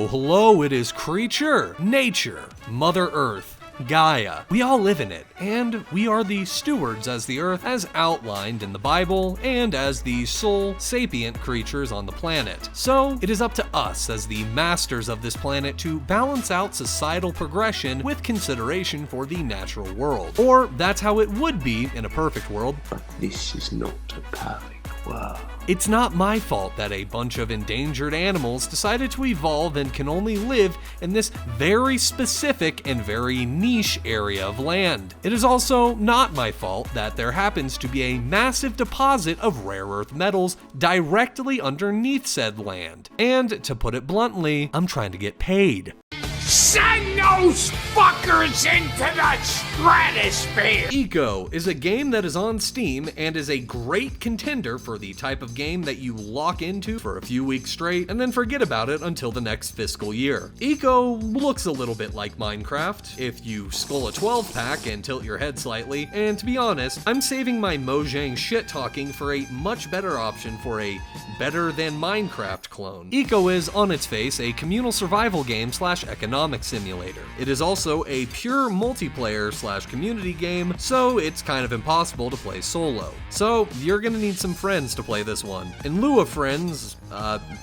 Hello, it is creature, nature, Mother Earth, Gaia. We all live in it, and we are the stewards as the Earth as outlined in the Bible and as the sole sapient creatures on the planet. So it is up to us as the masters of this planet to balance out societal progression with consideration for the natural world. Or that's how it would be in a perfect world. But this is not a perfect world. It's not my fault that a bunch of endangered animals decided to evolve and can only live in this very specific and very niche area of land. It is also not my fault that there happens to be a massive deposit of rare earth metals directly underneath said land. And to put it bluntly, I'm trying to get paid. Send those fuckers into the stratosphere! Eco is a game that is on Steam and is a great contender for the type of game that you lock into for a few weeks straight and then forget about it until the next fiscal year. Eco looks a little bit like Minecraft if you skull a 12-pack and tilt your head slightly, and to be honest, I'm saving my Mojang shit-talking for a much better option for a better than Minecraft clone. Eco is, on its face, a communal survival game / economic simulator. It is also a pure multiplayer / community game, so it's kind of impossible to play solo. So you're gonna need some friends to play this one. In lieu of friends,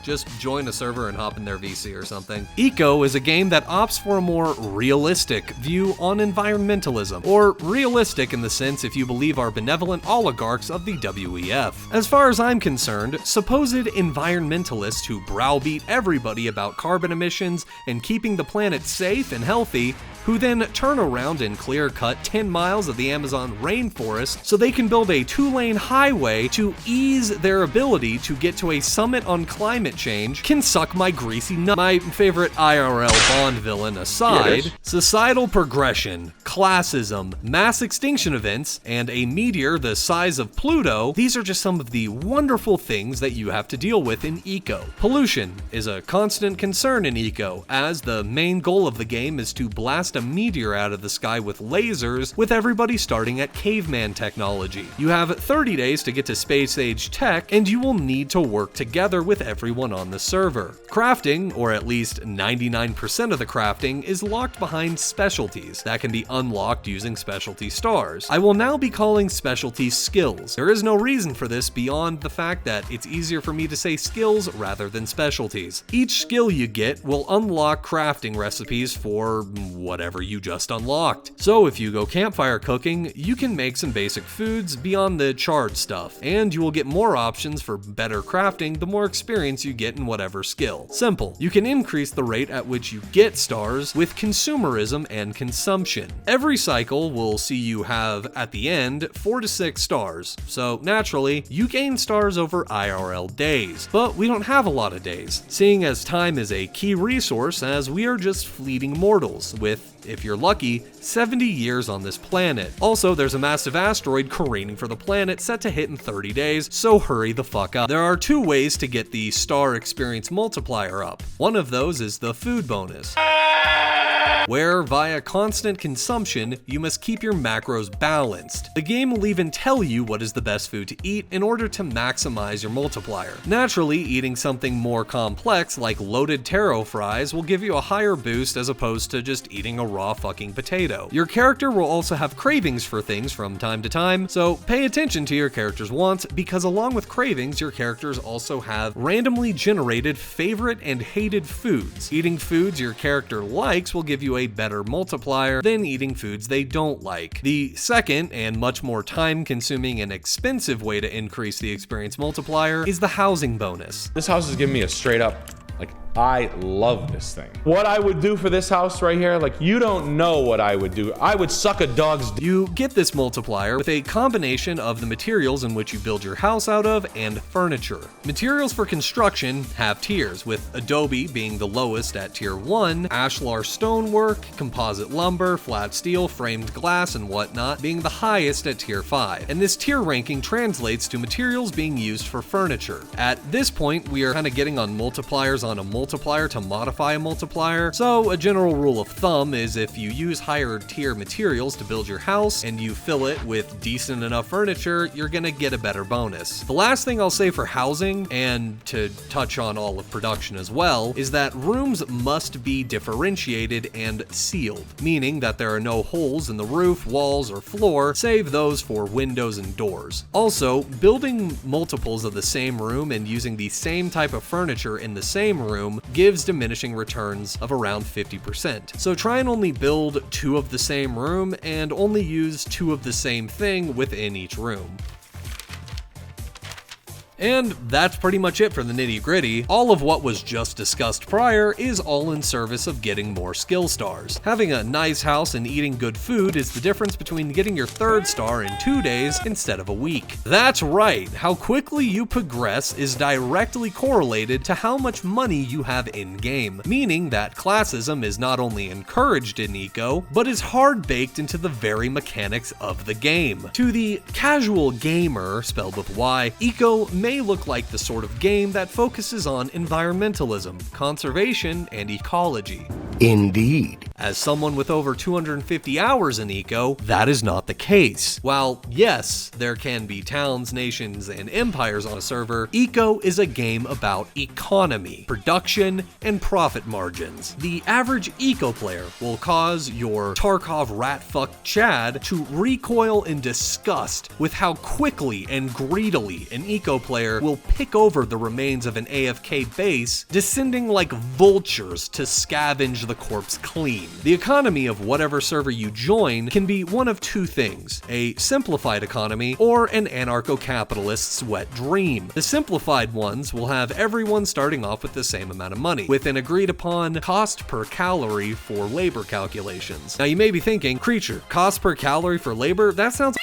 just join a server and hop in their VC or something. Eco is a game that opts for a more realistic view on environmentalism, or realistic in the sense if you believe our benevolent oligarchs of the WEF. As far as I'm concerned, supposed environmentalists who browbeat everybody about carbon emissions and keeping the planet safe and healthy, who then turn around and clear-cut 10 miles of the Amazon rainforest so they can build a 2-lane highway to ease their ability to get to a summit on climate change, can suck my greasy nut. My favorite IRL Bond villain aside, yes. Societal progression, classism, mass extinction events, and a meteor the size of Pluto, these are just some of the wonderful things that you have to deal with in Eco. Pollution is a constant concern in Eco, as the main goal of the game is to blast a meteor out of the sky with lasers, with everybody starting at caveman technology. You have 30 days to get to space age tech, and you will need to work together with everyone on the server. Crafting, or at least 99% of the crafting, is locked behind specialties that can be unlocked using specialty stars. I will now be calling specialties skills. There is no reason for this beyond the fact that it's easier for me to say skills rather than specialties. Each skill you get will unlock crafting recipes for whatever you just unlocked. So if you go campfire cooking, you can make some basic foods beyond the charred stuff, and you will get more options for better crafting the more experience you get in whatever skill. Simple. You can increase the rate at which you get stars with consumerism and consumption. Every cycle will see you have, at the end, 4 to 6 stars, so naturally, you gain stars over IRL days. But we don't have a lot of days, seeing as time is a key resource as we are just fleeting mortals with, if you're lucky, 70 years on this planet. Also, there's a massive asteroid careening for the planet set to hit in 30 days, so hurry the fuck up. There are 2 ways to get the star experience multiplier up. One of those is the food bonus, where via constant consumption, you must keep your macros balanced. The game will even tell you what is the best food to eat in order to maximize your multiplier. Naturally, eating something more complex like loaded taro fries will give you a higher boost as opposed to just eating a raw fucking potato. Your character will also have cravings for things from time to time, so pay attention to your character's wants, because along with cravings, your characters also have randomly generated favorite and hated foods. Eating foods your character likes will give you a better multiplier than eating foods they don't like. The second, and much more time-consuming and expensive way to increase the experience multiplier is the housing bonus. This house is giving me a straight up, like, I love this thing. What I would do for this house right here, like, you don't know what I would do. I would suck a dog's dick. You get this multiplier with a combination of the materials in which you build your house out of and furniture. Materials for construction have tiers, with adobe being the lowest at tier 1, ashlar stonework, composite lumber, flat steel, framed glass, and whatnot being the highest at tier 5. And this tier ranking translates to materials being used for furniture. At this point, we are kind of getting on multipliers on a multiplier to modify a multiplier. So a general rule of thumb is if you use higher tier materials to build your house and you fill it with decent enough furniture, you're gonna get a better bonus. The last thing I'll say for housing, and to touch on all of production as well, is that rooms must be differentiated and sealed, meaning that there are no holes in the roof, walls, or floor, save those for windows and doors. Also, building multiples of the same room and using the same type of furniture in the same room gives diminishing returns of around 50%. So try and only build 2 of the same room and only use 2 of the same thing within each room. And that's pretty much it for the nitty-gritty. All of what was just discussed prior is all in service of getting more skill stars. Having a nice house and eating good food is the difference between getting your 3rd star in 2 days instead of a week. That's right, how quickly you progress is directly correlated to how much money you have in-game, meaning that classism is not only encouraged in Eco, but is hard-baked into the very mechanics of the game. To the casual gamer, spelled with Y, Eco may look like the sort of game that focuses on environmentalism, conservation, and ecology. Indeed. As someone with over 250 hours in Eco, that is not the case. While, yes, there can be towns, nations, and empires on a server, Eco is a game about economy, production, and profit margins. The average Eco player will cause your Tarkov ratfuck Chad to recoil in disgust with how quickly and greedily an Eco player will pick over the remains of an AFK base, descending like vultures to scavenge the corpse clean. The economy of whatever server you join can be one of 2 things: a simplified economy or an anarcho-capitalist's wet dream. The simplified ones will have everyone starting off with the same amount of money, with an agreed upon cost per calorie for labor calculations. Now you may be thinking, Creature, cost per calorie for labor? That sounds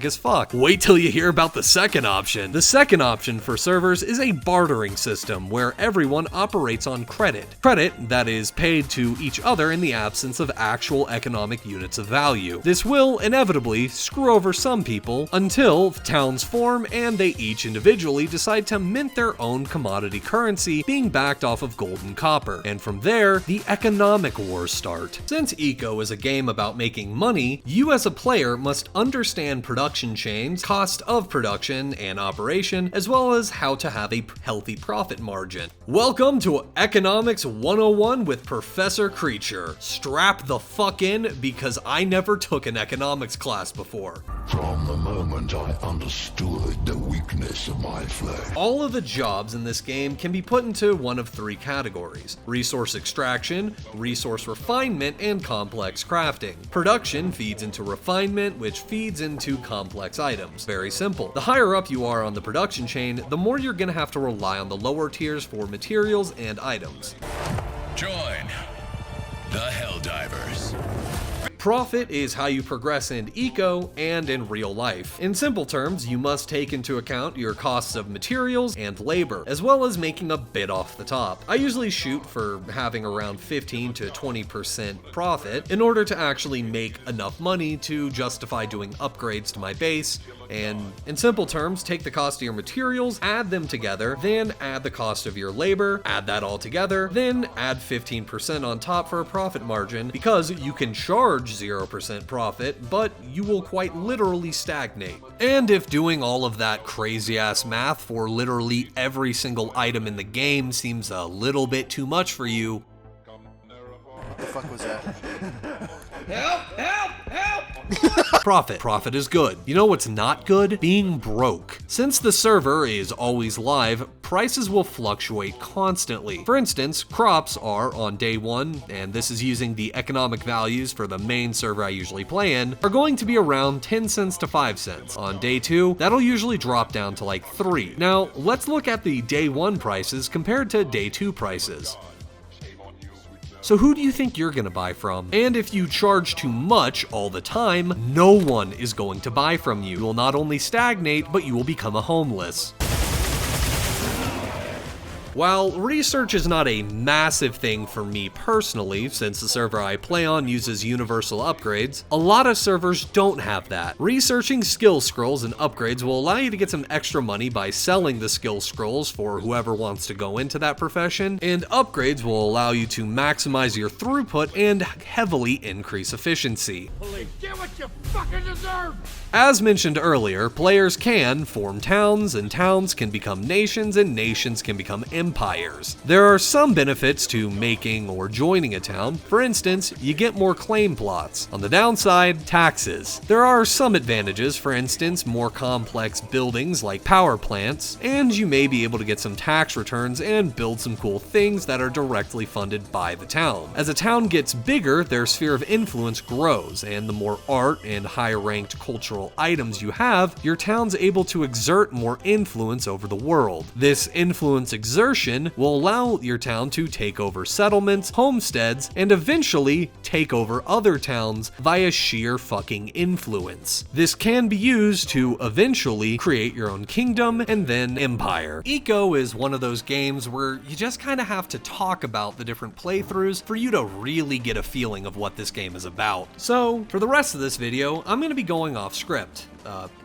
as fuck. Wait till you hear about the second option. The second option for servers is a bartering system where everyone operates on credit. Credit that is paid to each other in the absence of actual economic units of value. This will inevitably screw over some people until towns form and they each individually decide to mint their own commodity currency being backed off of gold and copper. And from there, the economic wars start. Since Eco is a game about making money, you as a player must understand production chains, cost of production and operation, as well as how to have a healthy profit margin. Welcome to Economics 101 with Professor Creature. Strap the fuck in because I never took an economics class before. From the moment I understood the weakness of my flesh. All of the jobs in this game can be put into one of 3 categories: resource extraction, resource refinement, and complex crafting. Production feeds into refinement, which feeds into complex items. Very simple. The higher up you are on the production chain, the more you're gonna have to rely on the lower tiers for materials and items. Join the Helldivers. Profit is how you progress in Eco and in real life. In simple terms, you must take into account your costs of materials and labor, as well as making a bit off the top. I usually shoot for having around 15 to 20% profit in order to actually make enough money to justify doing upgrades to my base, and in simple terms, take the cost of your materials, add them together, then add the cost of your labor, add that all together, then add 15% on top for a profit margin, because you can charge 0% profit, but you will quite literally stagnate. And if doing all of that crazy ass math for literally every single item in the game seems a little bit too much for you, What the fuck was that? Help! Help! Help! Profit is good. You know what's not good? Being broke. Since the server is always live, prices will fluctuate constantly. For instance, crops are on day 1, and this is using the economic values for the main server I usually play in, are going to be around 10 cents to 5 cents. On day 2, that'll usually drop down to like 3. Now, let's look at the day 1 prices compared to day 2 prices. So who do you think you're gonna buy from? And if you charge too much all the time, no one is going to buy from you. You will not only stagnate, but you will become a homeless. While research is not a massive thing for me personally, since the server I play on uses universal upgrades, a lot of servers don't have that. Researching skill scrolls and upgrades will allow you to get some extra money by selling the skill scrolls for whoever wants to go into that profession, and upgrades will allow you to maximize your throughput and heavily increase efficiency. Get what you fucking deserve! As mentioned earlier, players can form towns, and towns can become nations, and nations can become empires. There are some benefits to making or joining a town. For instance, you get more claim plots. On the downside, taxes. There are some advantages, for instance, more complex buildings like power plants, and you may be able to get some tax returns and build some cool things that are directly funded by the town. As a town gets bigger, their sphere of influence grows, and the more art and higher-ranked cultural items you have, your town's able to exert more influence over the world. This influence exertion will allow your town to take over settlements, homesteads, and eventually take over other towns via sheer fucking influence. This can be used to eventually create your own kingdom and then empire. Eco is one of those games where you just kind of have to talk about the different playthroughs for you to really get a feeling of what this game is about. So, for the rest of this video, I'm going to be going off script.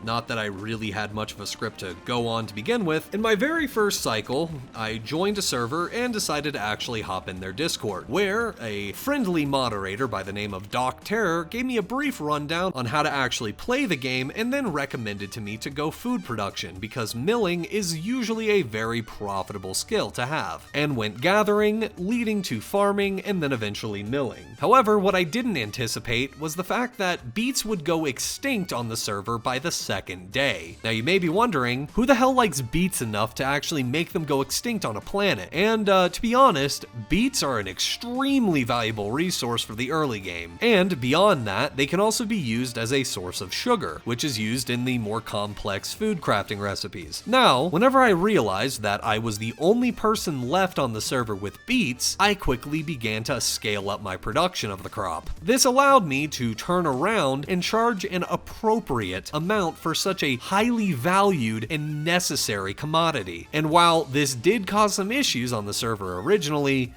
Not that I really had much of a script to go on to begin with. In my very first cycle, I joined a server and decided to actually hop in their Discord, where a friendly moderator by the name of Doc Terror gave me a brief rundown on how to actually play the game and then recommended to me to go food production because milling is usually a very profitable skill to have, and went gathering, leading to farming, and then eventually milling. However, what I didn't anticipate was the fact that beets would go extinct on the server by the second day. Now you may be wondering, who the hell likes beets enough to actually make them go extinct on a planet? And to be honest, beets are an extremely valuable resource for the early game. And beyond that, they can also be used as a source of sugar, which is used in the more complex food crafting recipes. Now, whenever I realized that I was the only person left on the server with beets, I quickly began to scale up my production of the crop. This allowed me to turn around and charge an appropriate amount for such a highly valued and necessary commodity. And while this did cause some issues on the server originally,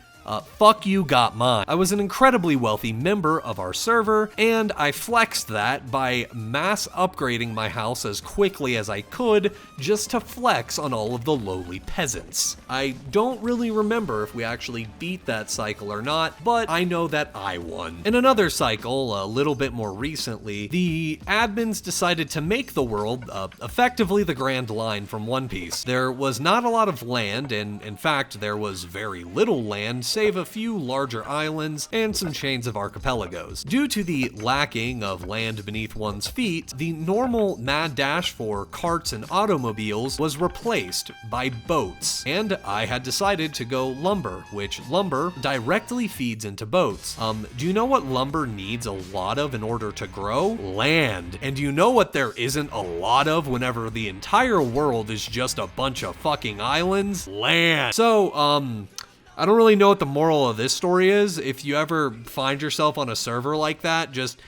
fuck you got mine. I was an incredibly wealthy member of our server, and I flexed that by mass upgrading my house as quickly as I could just to flex on all of the lowly peasants. I don't really remember if we actually beat that cycle or not, but I know that I won. In another cycle, a little bit more recently, the admins decided to make the world effectively the Grand Line from One Piece. There was not a lot of land, and in fact, there was very little land, save a few larger islands and some chains of archipelagos. Due to the lacking of land beneath one's feet, the normal mad dash for carts and automobiles was replaced by boats, and I had decided to go lumber, which lumber directly feeds into boats. Do you know what lumber needs a lot of in order to grow? Land. And do you know what there isn't a lot of whenever the entire world is just a bunch of fucking islands? Land. So, I don't really know what the moral of this story is. If you ever find yourself on a server like that, just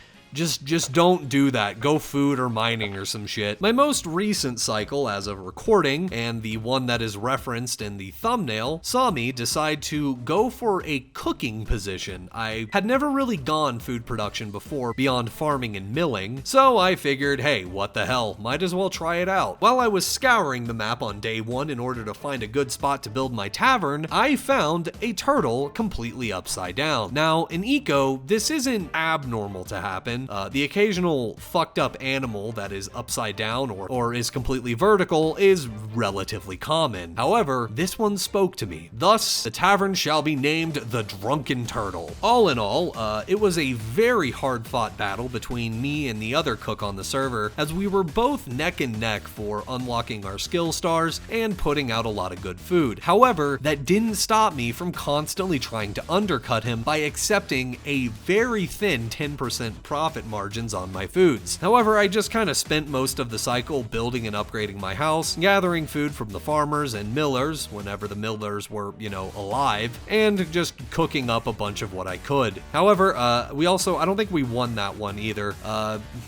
don't do that. Go food or mining or some shit. My most recent cycle as of recording, and the one that is referenced in the thumbnail, saw me decide to go for a cooking position. I had never really gone food production before beyond farming and milling, so I figured, hey, what the hell, might as well try it out. While I was scouring the map on day one in order to find a good spot to build my tavern, I found a turtle completely upside down. Now, in Eco, this isn't abnormal to happen. The occasional fucked up animal that is upside down or is completely vertical is relatively common. However, this one spoke to me. Thus, the tavern shall be named the Drunken Turtle. All in all, it was a very hard fought battle between me and the other cook on the server, as we were both neck and neck for unlocking our skill stars and putting out a lot of good food. However, that didn't stop me from constantly trying to undercut him by accepting a very thin 10% profit profit margins on my foods. However, I just kind of spent most of the cycle building and upgrading my house, gathering food from the farmers and millers, whenever the millers were, alive, and just cooking up a bunch of what I could. However, I don't think we won that one either.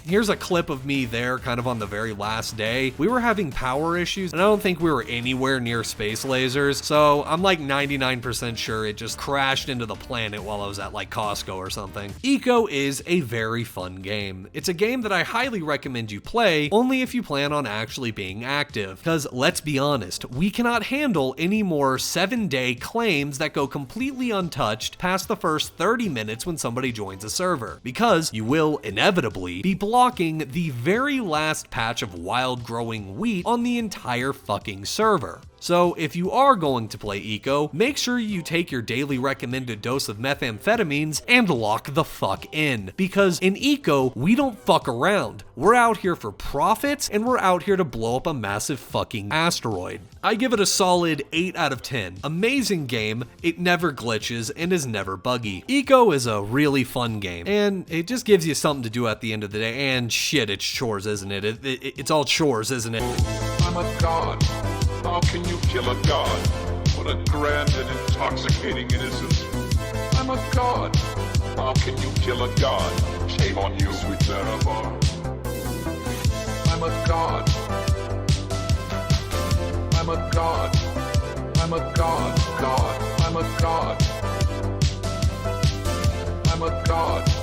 Here's a clip of me there kind of on the very last day. We were having power issues, and I don't think we were anywhere near space lasers, so I'm like 99% sure it just crashed into the planet while I was at like Costco or something. Eco is a very fun game. It's a game that I highly recommend you play, only if you plan on actually being active. Because let's be honest, we cannot handle any more 7-day claims that go completely untouched past the first 30 minutes when somebody joins a server, because you will inevitably be blocking the very last patch of wild growing wheat on the entire fucking server. So if you are going to play Eco, make sure you take your daily recommended dose of methamphetamines and lock the fuck in. Because in Eco, we don't fuck around. We're out here for profits, and we're out here to blow up a massive fucking asteroid. I give it a solid 8 out of 10. Amazing game, it never glitches, and is never buggy. Eco is a really fun game, and it just gives you something to do at the end of the day, and shit, it's chores, isn't it? It's all chores, isn't it? I'm a god. How can you kill a god? What a grand and intoxicating innocence. I'm a god. How can you kill a god? Shame on you, sweet Therabar. I'm a god. I'm a god. I'm a god. God. I'm a god. I'm a god.